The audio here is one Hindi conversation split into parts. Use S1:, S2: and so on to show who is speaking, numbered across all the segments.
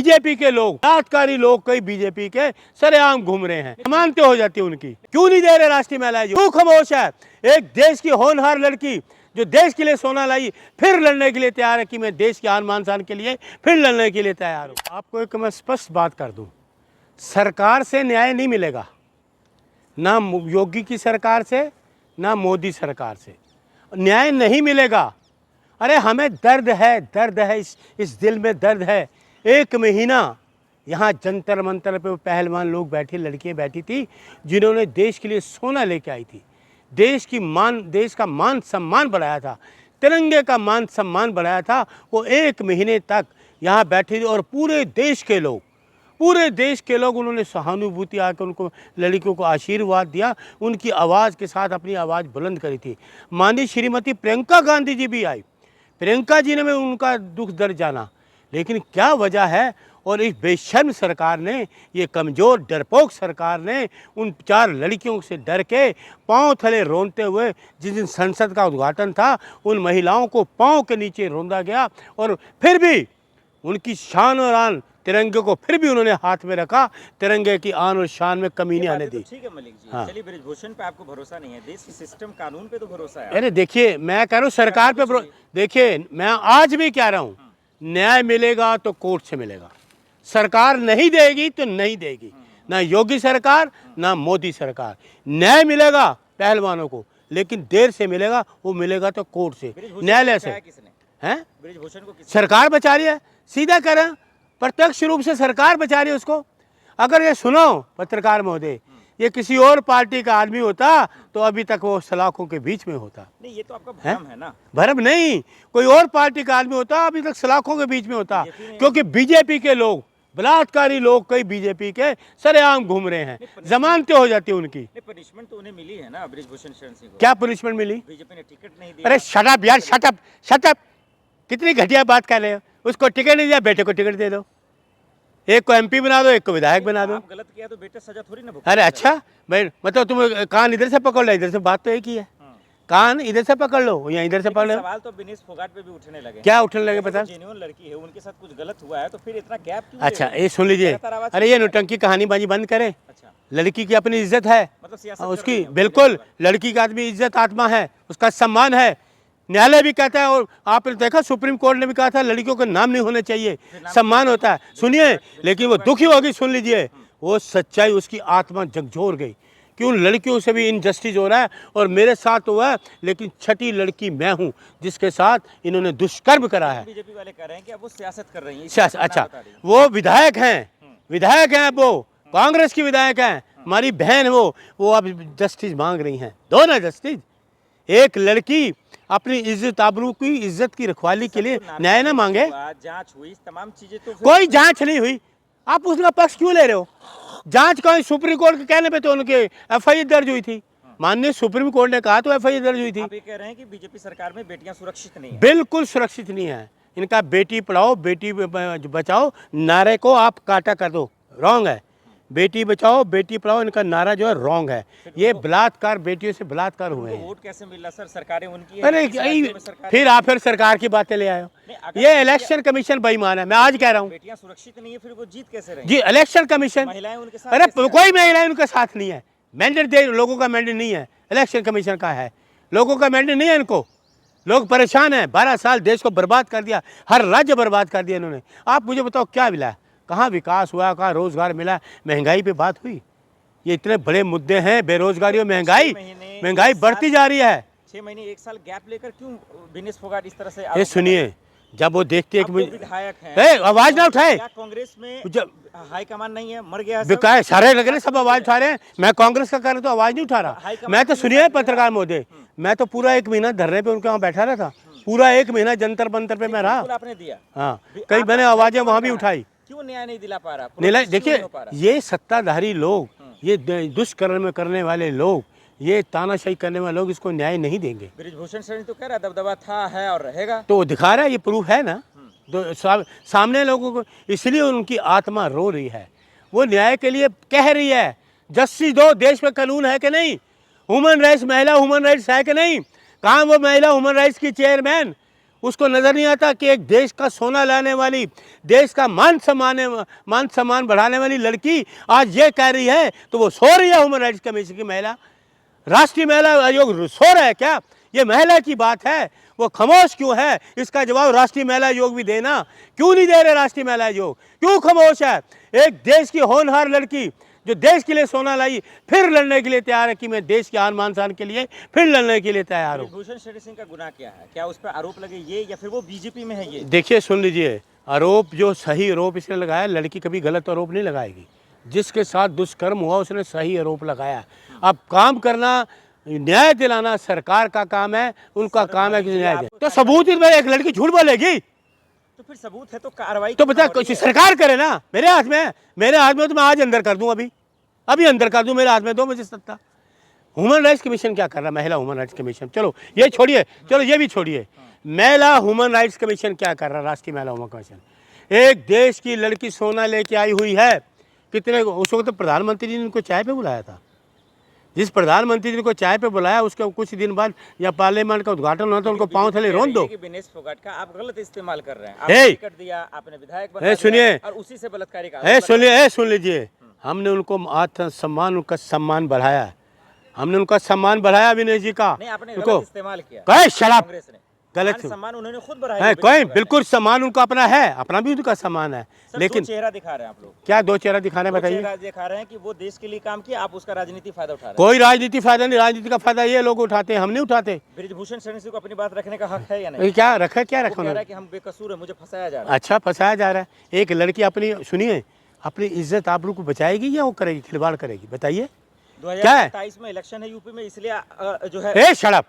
S1: बीजेपी के लोग, बलात्कारी लोग कई बीजेपी के सरेआम घूम रहे हैं, मानते हो जाती है उनकी। क्यों नहीं दे रहे राष्ट्रीय महिला आयोग? क्यों खामोश है? एक देश की होनहार लड़की जो देश के लिए सोना लाई, फिर लड़ने के लिए तैयार है कि मैं देश के आन मान शान के लिए फिर लड़ने के लिए तैयार हूँ। आपको एक मैं स्पष्ट बात कर दूं, सरकार से न्याय नहीं मिलेगा, ना योगी की सरकार से, ना मोदी सरकार से न्याय नहीं मिलेगा। अरे हमें दर्द है, इस दिल में दर्द है। एक महीना यहाँ जंतर मंतर पे पहलवान लोग बैठे, लड़कियाँ बैठी थी जिन्होंने देश के लिए सोना लेके आई थी, देश का मान सम्मान बढ़ाया था, तिरंगे का मान सम्मान बढ़ाया था। वो एक महीने तक यहाँ बैठे थे और पूरे देश के लोग उन्होंने सहानुभूति आकर उनको, लड़कियों को आशीर्वाद दिया, उनकी आवाज़ के साथ अपनी आवाज़ बुलंद करी थी। माननीय श्रीमती प्रियंका गांधी जी भी आई, प्रियंका जी ने मैं उनका दुख दर्द जाना, लेकिन क्या वजह है? और इस बेशर्म सरकार ने, ये कमज़ोर डरपोक सरकार ने उन 4 लड़कियों से डर के पाँव थले रोनते हुए, जिस दिन संसद का उद्घाटन था, उन महिलाओं को पाँव के नीचे रौंदा गया और फिर भी उनकी शान और आन, तिरंगे को फिर भी उन्होंने हाथ में रखा। तिरंगे की आन और शान में कमी नहीं आने दी।
S2: ठीक है मलिक जी,
S1: हाँ।
S2: चलिए ब्रिजभूषण पे आपको भरोसा नहीं है, देश की सिस्टम कानून पे तो भरोसा है।
S1: अरे देखिए, मैं कह रहा हूँ सरकार पे देखिए, मैं आज भी कह रहा हूँ, न्याय मिलेगा तो कोर्ट से मिलेगा, सरकार नहीं देगी तो नहीं देगी, ना योगी सरकार ना मोदी सरकार। न्याय मिलेगा पहलवानों को, लेकिन देर से मिलेगा, वो मिलेगा तो कोर्ट से, न्यायालय से। हैं?
S2: ब्रिजभूषण को
S1: सरकार बचा रही है, सीधा कह रहा हूं, प्रत्यक्ष रूप से सरकार बचा रही है उसको। अगर ये सुनो पत्रकार महोदय, ये किसी और पार्टी का आदमी होता तो अभी तक वो सलाखों के बीच में होता।
S2: नहीं, ये तो आपका भ्रम है ना।
S1: भ्रम नहीं, कोई और पार्टी का आदमी होता अभी तक सलाखों के बीच में होता, क्योंकि बीजेपी के लोग, बलात्कारी लोग कई बीजेपी के सरेआम घूम रहे हैं, जमानतें हो जाती है उनकी।
S2: पनिशमेंट तो उन्हें मिली है ना ब्रिजभूषण शरण सिंह को।
S1: क्या पनिशमेंट मिली?
S2: बीजेपी ने टिकट नहीं दिया।
S1: अरे शट अप यार, शट अप, कितनी घटिया बात कर रहे हो। उसको टिकट नहीं दिया, बेटे को टिकट दे दो, एक को एमपी बना दो, एक को विधायक बना दो।
S2: आप गलत किया तो बेटे सजा थोड़ी ना भुगतेगा।
S1: अरे अच्छा भाई, मतलब तुम कान इधर से पकड़ लो, इधर से बात तो एक ही है, कान इधर से पकड़ लो या इधर से पकड़ लो।
S2: सवाल तो विनेश फोगाट पे भी उठने लगे।
S1: क्या उठने लगे पता?
S2: जेन्युइन लड़की है, उनके साथ कुछ गलत हुआ है तो फिर इतना गैप क्यों?
S1: अच्छा ये सुन लीजिए, अरे ये नौटंकी कहानी बाजी बंद करे।
S2: अच्छा,
S1: लड़की की अपनी इज्जत है,
S2: मतलब सियासत
S1: उसकी बिल्कुल, लड़की का आदमी इज्जत आत्मा है, उसका सम्मान है। न्यायालय भी कहता है, और आपने देखा सुप्रीम कोर्ट ने भी कहा था लड़कियों का नाम नहीं होना चाहिए, सम्मान होता है। सुनिए, लेकिन वो दुखी होगी, सुन लीजिए, वो सच्चाई, उसकी आत्मा झकझोर गई कि उन लड़कियों से भी इनजस्टिस हो रहा है और मेरे साथ हुआ है, लेकिन छठी लड़की मैं हूं जिसके साथ इन्होंने दुष्कर्म करा है।
S2: बीजेपी वाले कह रहे हैं कि अब वो सियासत कर रही हैं।
S1: अच्छा, वो विधायक हैं, अब वो कांग्रेस की विधायक हैं, हमारी बहन वो अब जस्टिस मांग रही हैं, दो ना जस्टिस। एक लड़की अपनी इज्जत आबरू की, इज्जत की रखवाली के लिए न्याय ना मांगे?
S2: जांच हुई, तमाम चीजें तो
S1: कोई जांच नहीं हुई, आप उसका पक्ष क्यों ले रहे हो? जांच का सुप्रीम कोर्ट के कहने पे तो उनके एफआईआर दर्ज हुई थी, माननीय सुप्रीम कोर्ट ने कहा तो एफआईआर दर्ज हुई थी।
S2: आप ये कह रहे हैं कि बीजेपी सरकार में बेटियां सुरक्षित नहीं है?
S1: बिल्कुल सुरक्षित नहीं है। इनका बेटी पढ़ाओ बेटी बचाओ नारे को आप काटा कर दो, रॉन्ग है। बेटी बचाओ बेटी पढ़ाओ, इनका नारा जो है रॉन्ग है। ये बलात्कार, बेटियों से बलात्कार हुए हैं।
S2: वोट कैसे मिला सर? सरकारें उनकी
S1: अरे फिर आप सरकार की बातें ले आए हो। ये इलेक्शन कमीशन बेईमान है, मैं आज कह रहा हूँ।
S2: बेटियां सुरक्षित नहीं है, फिर वो जीत कैसे रही?
S1: जी, इलेक्शन कमीशन,
S2: महिलाएं उनके साथ,
S1: अरे कोई महिलाएं उनके साथ नहीं है। मैंडेट दे, लोगों का मैंडेट नहीं है, इलेक्शन कमीशन का है, लोगों का मैंडेट नहीं है। इनको लोग परेशान हैं, 12 साल देश को बर्बाद कर दिया, हर राज्य बर्बाद कर दिया इन्होंने। आप मुझे बताओ क्या मिला? कहाँ विकास हुआ, कहाँ रोजगार मिला? महंगाई पे बात हुई? ये इतने बड़े मुद्दे हैं, बेरोजगारी और महंगाई बढ़ती जा रही है।
S2: 6 महीने 1 साल गैप लेकर क्यों विनेश फोगाट इस तरह से?
S1: ये सुनिए, जब वो देखते एक
S2: विधायक हैं,
S1: आवाज ना उठाए,
S2: कांग्रेस में हाईकमान नहीं है, मर गया
S1: है, सारे लग रहे सब आवाज उठा रहे हैं। मैं कांग्रेस का कर रहा तो आवाज नहीं उठा रहा। मैं तो सुनिए पत्रकार महोदय, मैं तो पूरा 1 महीना धरने पे उनके वहाँ बैठा रहा था, पूरा 1 महीना जंतर मंतर पे मैं रहा।
S2: आपने दिया? हाँ,
S1: कई मैंने आवाजें वहाँ भी उठाई।
S2: क्यों न्याय नहीं दिला पा रहा?
S1: नहीं, देखिए ये सत्ताधारी लोग, ये दुष्कर्म करने वाले लोग, ये तानाशाही करने वाले लोग इसको न्याय नहीं देंगे।
S2: ब्रिजभूषण शरण तो कह रहा दबदबा था, है और रहेगा,
S1: तो दिखा रहा है, ये प्रूफ है ना, तो सामने लोगों को, इसलिए उनकी आत्मा रो रही है, वो न्याय के लिए कह रही है। जस्टिस दो, देश में कानून है कि नहीं? ह्यूमन राइट्स, महिला ह्यूमन राइट्स है कि नहीं? कहाँ वो महिला ह्यूमन राइट्स की चेयरमैन? उसको नज़र नहीं आता कि एक देश का सोना लाने वाली, देश का मान सम्मान बढ़ाने वाली लड़की आज ये कह रही है तो वो सो रही है। ह्यूमन राइट्स कमीशन की महिला, राष्ट्रीय महिला आयोग सो रहा है क्या? ये महिला की बात है, वो खामोश क्यों है? इसका जवाब राष्ट्रीय महिला आयोग भी देना। क्यों नहीं दे रहे राष्ट्रीय महिला आयोग? क्यों खामोश है? एक देश की होनहार लड़की जो देश के लिए सोना लाई, फिर लड़ने के लिए तैयार है कि मैं देश के आन मान शान के लिए फिर लड़ने के लिए तैयार हूँ।
S2: भूषण शरण सिंह का गुनाह क्या है? क्या उस पर आरोप लगे ये, या फिर वो बीजेपी में है ये?
S1: देखिए, सुन लीजिए, आरोप जो सही आरोप इसने लगाया, लड़की कभी गलत आरोप नहीं लगाएगी। जिसके साथ दुष्कर्म हुआ उसने सही आरोप लगाया। अब काम करना, न्याय दिलाना सरकार का काम है, उनका काम है कि न्याय दे। तो सबूत में एक लड़की झूठ बोलेगी
S2: तो फिर सबूत है तो कार्रवाई
S1: तो बता, कुछ सरकार करे ना। मेरे हाथ में है, मेरे हाथ में तो मैं आज अंदर कर दूं, अभी अंदर कर दूं, मेरे हाथ में दो मुझे सत्ता। ह्यूमन राइट्स कमीशन क्या कर रहा है? महिला ह्यूमन राइट्स कमीशन, चलो ये छोड़िए, चलो ये भी छोड़िए, महिला ह्यूमन राइट्स कमीशन क्या कर रहा है? राष्ट्रीय महिला ह्यूमन कमीशन एक देश की लड़की सोना लेके आई हुई है। कितने उस वक्त तो प्रधानमंत्री जी ने उनको चाय पे बुलाया था। जिस प्रधानमंत्री जी को चाय पे बुलाया उसके कुछ दिन बाद या पार्लियामेंट का उद्घाटन हुआ तो उनको पांव थले रोन दो।
S2: विनेश फोगाट का आप गलत इस्तेमाल कर रहे हैं।
S1: हे!
S2: आपने टिकट दिया, आपने विधायक बना दिया
S1: सुनिए,
S2: और उसी से बलात्कारी का
S1: सुनिए, सुन लीजिए, हमने उनको आत्मसम्मान, उनका सम्मान बढ़ाया, हमने उनका सम्मान बढ़ाया विनेश जी का।
S2: नहीं, आपने गलत इस्तेमाल किया।
S1: कहे शराब
S2: कांग्रेस ने
S1: गलत
S2: सम्मान उन्होंने खुद बढ़ाया
S1: है, कोई बिल्कुल सम्मान उनका अपना है, अपना भी उनका सम्मान है, लेकिन
S2: दो चेहरा दिखा रहे हैं आप लोग।
S1: क्या दो चेहरा दिखाने बताइए?
S2: दिखा रहे हैं कि वो देश के लिए काम किया, आप उसका राजनीति फायदा उठा रहे हैं।
S1: कोई राजनीति फायदा नहीं, राजनीति का फायदा ये लोग उठाते हैं, हम नहीं उठाते।
S2: ब्रिजभूषण शरण सिंह को अपनी बात रखने का हक है या नहीं?
S1: क्या रखा, क्या
S2: वो
S1: रखा
S2: कह रहा है कि हम बेकसूर है, मुझे फंसाया जा रहा है।
S1: अच्छा, फंसाया जा रहा है। एक लड़की अपनी, सुनिए, अपनी इज्जत आप लोग को बचाएगी या वो करेगी, खिलवाड़ करेगी? बताइए क्या है?
S2: 2027 में इलेक्शन है यूपी में, इसलिए जो है
S1: ए शराब,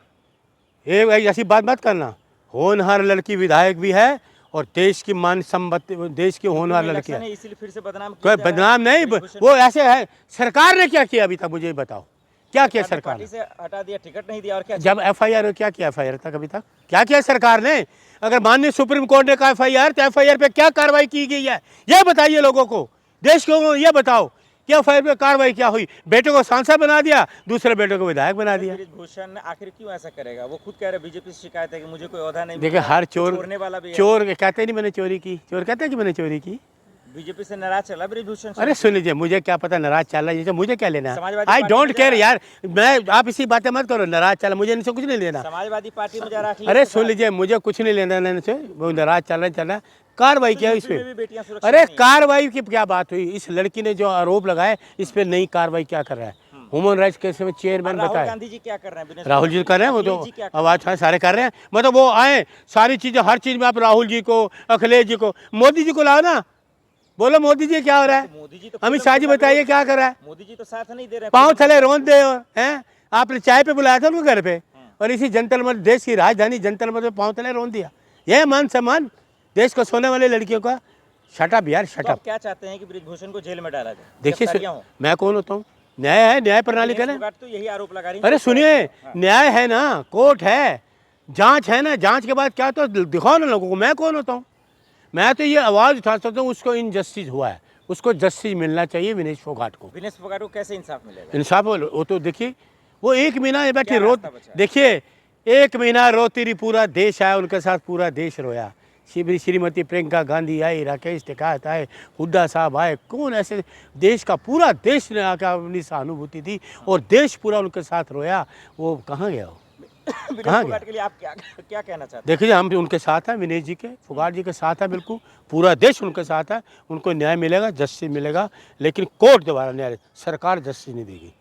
S1: ऐसी बात मत करना। होनहार लड़की विधायक भी है और देश की मान संपत्ति, देश की होनहार लड़की है,
S2: इसलिए फिर से बदनाम
S1: कोई बदनाम नहीं। वो ऐसे है। सरकार ने क्या किया अभी तक मुझे बताओ, क्या किया सरकार ने?
S2: से हटा दिया, टिकट नहीं दिया, और क्या?
S1: जब एफआईआर क्या किया? एफआईआर तक अभी तक क्या किया सरकार ने? अगर माननीय सुप्रीम कोर्ट ने कहा एफआईआर, तो एफआईआर पे क्या कार्रवाई की गई है ये बताइए लोगों को, देश को ये बताओ कि एफआईआर पे कार्रवाई क्या हुई? बेटे को सांसद बना दिया, दूसरे बेटे को विधायक बना दिया।
S2: ब्रिजभूषण आखिर क्यों ऐसा करेगा? वो खुद कह रहे बीजेपी से शिकायत है कि मुझे कोई ओहदा नहीं।
S1: देखिए, हर चोर कहते नहीं मैंने चोरी की, चोर कहते हैं कि मैंने चोरी की।
S2: बीजेपी से नाराज चला ब्रिजभूषण।
S1: अरे सुन लीजिए, मुझे क्या पता नाराज चल रहा है, मुझे क्या लेना?
S2: समाजवादी
S1: आई
S2: पार्टी
S1: डोंट
S2: में
S1: केयर यार, मैं, आप इसी बातें मत करो। नाराज चला, मुझे इनसे कुछ नहीं लेना।
S2: समाजवादी पार्टी में जा रहा है।
S1: अरे सुन लीजिए, मुझे कुछ नहीं लेना देने से। वो नाराज चल रहा है, कार्रवाई क्या इस पे? अरे कार्रवाई की क्या बात हुई? इस लड़की ने जो आरोप लगाए इस पे नई कार्रवाई क्या कर रहा है? ह्यूमन राइट्स केस में चेयरमैन बताए।
S2: राहुल गांधी जी क्या कर रहे हैं?
S1: राहुल जी कर रहे हैं, वो तो आवाज सारे कर रहे हैं। मतलब वो आए, सारी चीजें, हर चीज में आप राहुल जी को, अखिलेश जी को, मोदी जी को लाओ ना, बोलो मोदी जी क्या हो रहा है?
S2: मोदी जी तो
S1: अमित शाह जी बताइए क्या कर रहा है?
S2: मोदी जी तो साथ नहीं दे रहे,
S1: पाँव थले रोन दे हैं। आपने चाय पे बुलाया था उनको घर पे, और इसी जनतल मंच, देश की राजधानी जनतल मंच में पाँव थले रोन दिया। ये मान सम्मान देश को सोने वाली लड़कियों का? शट अप यार, शट अप।
S2: क्या चाहते हैं कि ब्रिजभूषण को जेल में डाला जाए?
S1: देखिए, मैं कौन होता हूँ? न्याय है, न्याय प्रणाली का ना।
S2: तो यही आरोप लगा रही है।
S1: अरे सुनिए, न्याय है ना, कोर्ट है, जांच है ना, जांच के बाद क्या तो दिखाओ ना लोगों को। मैं कौन होता हूँ? मैं तो ये आवाज उठा सकता हूँ, उसको इनजस्टिस हुआ है, उसको जस्टिस मिलना चाहिए विनेश फोगाट को।
S2: विनेश फोगाट को कैसे इंसाफ मिलेगा?
S1: इंसाफ वो तो देखिए, वो एक महीना बैठी रो, देखिए एक महीना रोती रही, पूरा देश आया उनके साथ, पूरा देश रोया। श्रीमती प्रियंका गांधी आई, राकेश टिकैत आए, हुड्डा साहब आए, कौन ऐसे, देश का पूरा देश ने आकर अपनी सहानुभूति दी और देश पूरा उनके साथ रोया। वो कहाँ गया? कहाँ गया?
S2: के लिए आप क्या कहना चाहते हैं?
S1: देखिए, हम उनके साथ हैं, विनेश जी के, फोगाट जी के साथ है, बिल्कुल पूरा देश उनके साथ है। उनको न्याय मिलेगा, जस्टिस मिलेगा, लेकिन कोर्ट द्वारा न्याय, सरकार जस्टिस नहीं देगी।